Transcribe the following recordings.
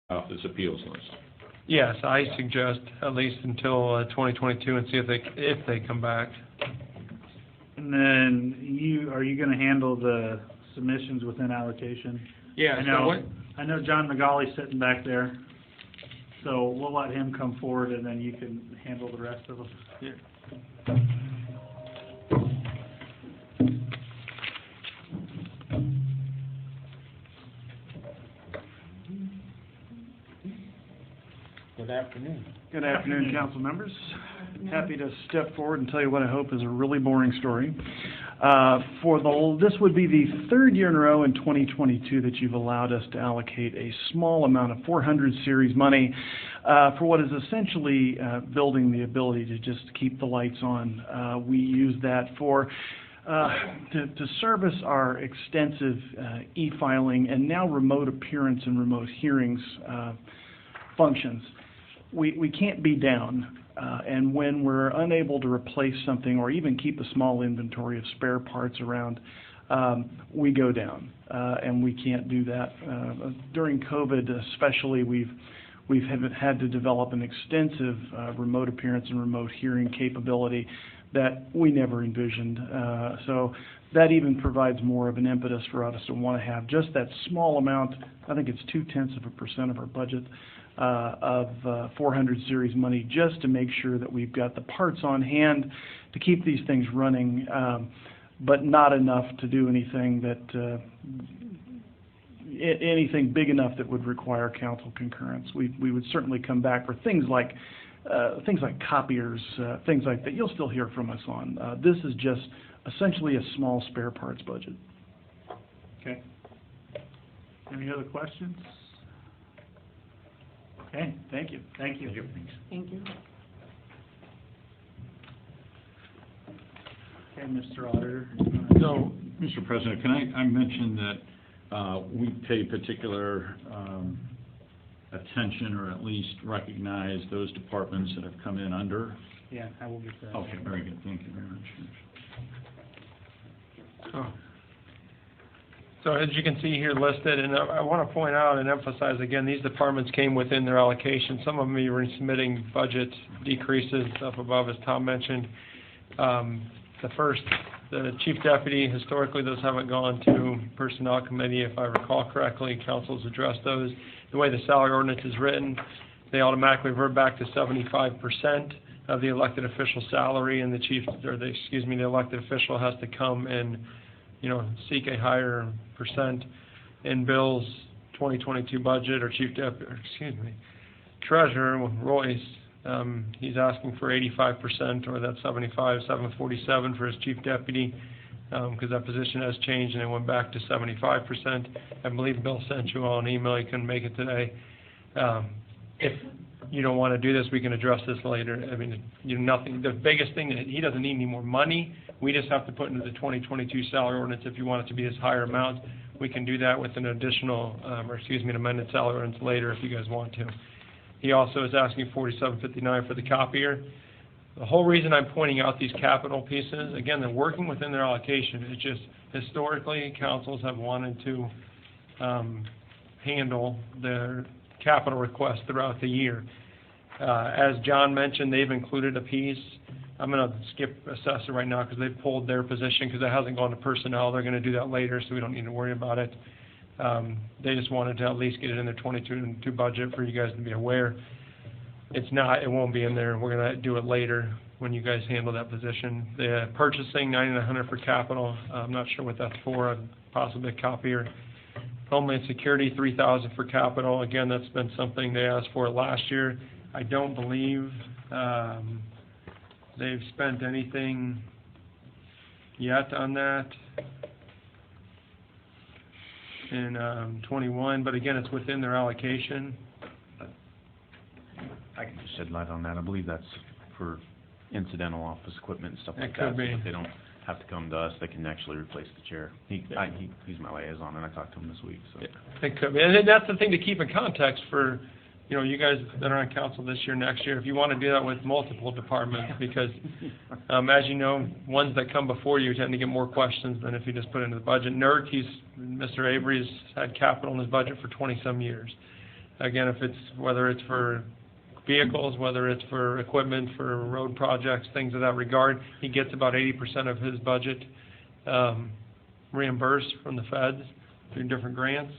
off this appeals list. Yes, I suggest at least until 2022 and see if they come back. And then are you going to handle the submissions within allocation? Yeah. I know John McGauley's sitting back there, so we'll let him come forward, and then you can handle the rest of them. Yeah. Good afternoon. Good afternoon, council members. Happy to step forward and tell you what I hope is a really boring story. This would be the third year in a row in 2022 that you've allowed us to allocate a small amount of 400 series money for what is essentially building the ability to just keep the lights on. We use that to service our extensive e-filing and now remote appearance and remote hearings functions. We can't be down, and when we're unable to replace something or even keep a small inventory of spare parts around, we go down, and we can't do that. During COVID especially, we've had to develop an extensive remote appearance and remote hearing capability that we never envisioned. So that even provides more of an impetus for us to want to have just that small amount. I think it's 0.2% of our budget of 400 series money, just to make sure that we've got the parts on hand to keep these things running, but not enough to do anything big enough that would require council concurrence. We would certainly come back for things like copiers, things like that. You'll still hear from us on. This is just essentially a small spare parts budget. Okay. Any other questions? Okay, thank you. Thank you. Thank you. Okay, Mr. Auditor. So, Mr. President, can I mention that we pay particular attention, or at least recognize those departments that have come in under? Yeah, I will get that. Okay, very good. Thank you very much. So as you can see here listed, and I want to point out and emphasize again, these departments came within their allocation. Some of them are submitting budget decreases up above, as Tom mentioned. The chief deputy, historically those haven't gone to personnel committee, if I recall correctly. Council's addressed those. The way the salary ordinance is written, they automatically revert back to 75% of the elected official salary, and the elected official has to come and seek a higher percent. In Bill's 2022 budget, or Treasurer Royce, he's asking for 85%, or that's 747 for his chief deputy, because that position has changed and it went back to 75%. I believe Bill sent you all an email. He couldn't make it today. If you don't want to do this, we can address this later. I mean, nothing. The biggest thing, that he doesn't need any more money. We just have to put into the 2022 salary ordinance if you want it to be this higher amount. We can do that with an additional, an amended salary ordinance later if you guys want to. He also is asking $47.59 for the copier. The whole reason I'm pointing out these capital pieces, again, they're working within their allocation. It's just historically councils have wanted to handle their capital requests throughout the year. As John mentioned, they've included a piece. I'm going to skip assessor right now because they've pulled their position because it hasn't gone to personnel. They're going to do that later, so we don't need to worry about it. They just wanted to at least get it in their 22 budget for you guys to be aware. It won't be in there. We're going to do it later when you guys handle that position. The purchasing, $9,900 for capital. I'm not sure what that's for. Possibly a copier. Homeland Security, $3,000 for capital. Again, that's been something they asked for last year. I don't believe they've spent anything yet on that in 21, but again, it's within their allocation. I can just shed light on that. I believe that's for incidental office equipment and stuff like that. It could be. So that they don't have to come to us. They can actually replace the chair. He's my liaison, and I talked to him this week. So. Yeah. It could be. And that's the thing to keep in context for you guys that are on council this year, next year, if you want to do that with multiple departments, because as you know, ones that come before you tend to get more questions than if you just put it into the budget. Mr. Avery's had capital in his budget for 20-some years. Again, whether it's for vehicles, whether it's for equipment, for road projects, things of that regard, he gets about 80% of his budget reimbursed from the feds through different grants.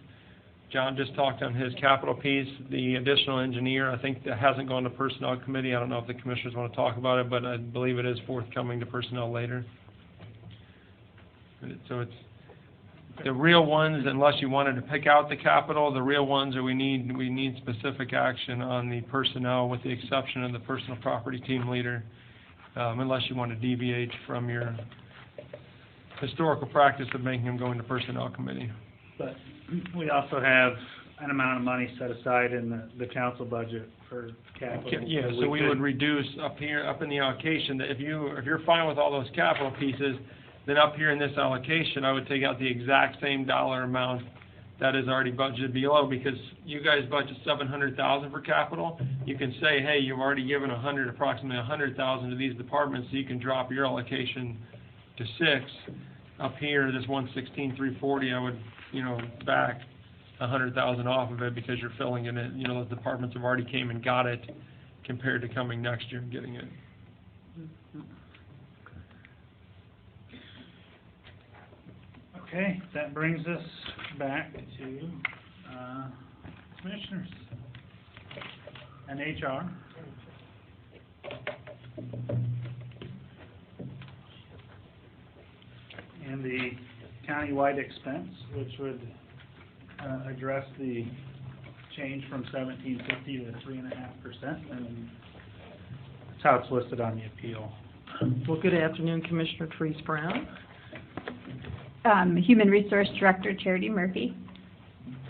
John just talked on his capital piece. The additional engineer, I think that hasn't gone to Personnel Committee. I don't know if the commissioners want to talk about it, but I believe it is forthcoming to Personnel later. So it's the real ones, unless you wanted to pick out the capital, the real ones are we need specific action on the personnel, with the exception of the personal property team leader, unless you want to deviate from your historical practice of making them go into Personnel Committee. But we also have an amount of money set aside in the council budget for capital. Yeah, so we would reduce up in the allocation, that if you're fine with all those capital pieces, then up here in this allocation, I would take out the exact same dollar amount that is already budgeted below, because you guys budget $700,000 for capital. You can say, hey, you've already given approximately $100,000 to these departments, so you can drop your allocation to 6. Up here, this 116,340, I would, back $100,000 off of it, because you're filling it in. Those departments have already came and got it, compared to coming next year and getting it. Okay, that brings us back to commissioners and HR. And the countywide expense, which would address the change from 1750 to 3.5%, and that's how it's listed on the appeal. Well, good afternoon, Commissioner Therese Brown. Human Resource Director Charity Murphy.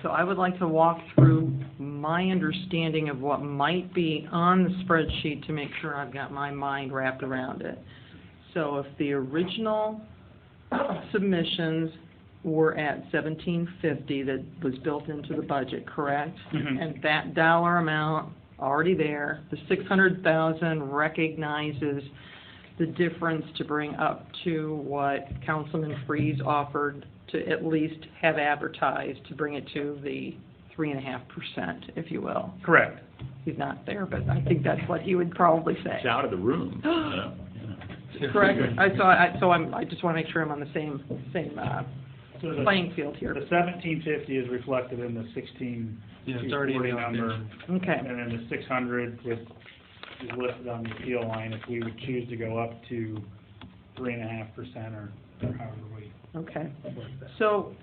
So I would like to walk through my understanding of what might be on the spreadsheet to make sure I've got my mind wrapped around it. So if the original submissions were at 1750, that was built into the budget, correct? Mhm. And that dollar amount already there, the 600,000 recognizes the difference to bring up to what Councilman Freeze offered to at least have advertised, to bring it to the 3.5%, if you will. Correct. He's not there, but I think that's what he would probably say. It's out of the room. Correct. I just want to make sure I'm on the same So the- playing field here. The 1750 is reflected in the 16,240 number, Okay. and then the 600 is listed on the appeal line if we would choose to go up to 3.5% or however we Okay. work that. So,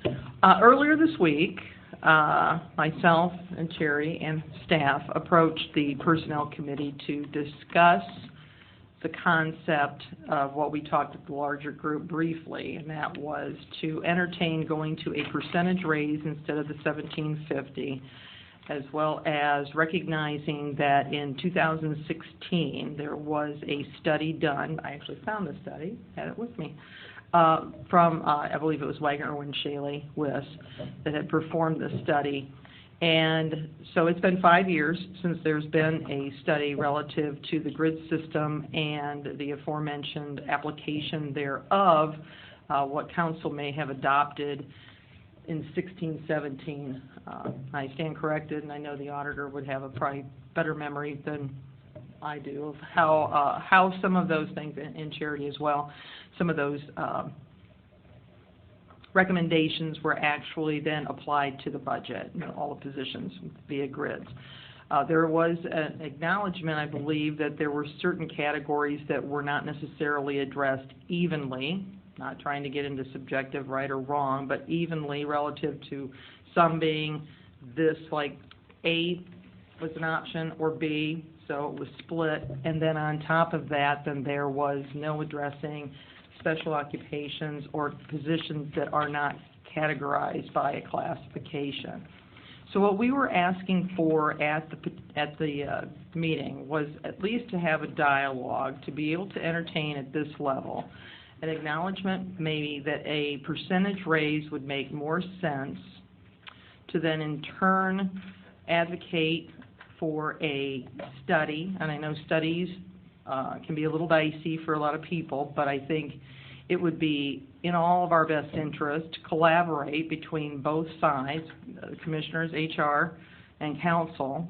earlier this week, myself and Terry and staff approached the Personnel Committee to discuss the concept of what we talked at the larger group briefly, and that was to entertain going to a percentage raise instead of the 1750, as well as recognizing that in 2016, there was a study done, I actually found the study, had it with me, from, I believe it was Wagner, Irwin, Shaley, Wiss, that had performed the study. And so it's been 5 years since there's been a study relative to the grid system and the aforementioned application thereof, what council may have adopted in 16-17. I stand corrected, and I know the auditor would have a probably better memory than I do of how some of those things, in Charity as well, some of those recommendations were actually then applied to the budget, all the positions via grids. There was an acknowledgement, I believe, that there were certain categories that were not necessarily addressed evenly, not trying to get into subjective right or wrong, but evenly relative to some being this, like A was an option, or B, so it was split. And then on top of that, then there was no addressing special occupations or positions that are not categorized by a classification. So what we were asking for at the meeting was at least to have a dialogue, to be able to entertain at this level an acknowledgement maybe that a percentage raise would make more sense, to then in turn advocate for a study. And I know studies can be a little dicey for a lot of people, but I think it would be in all of our best interest to collaborate between both sides, commissioners, HR, and council,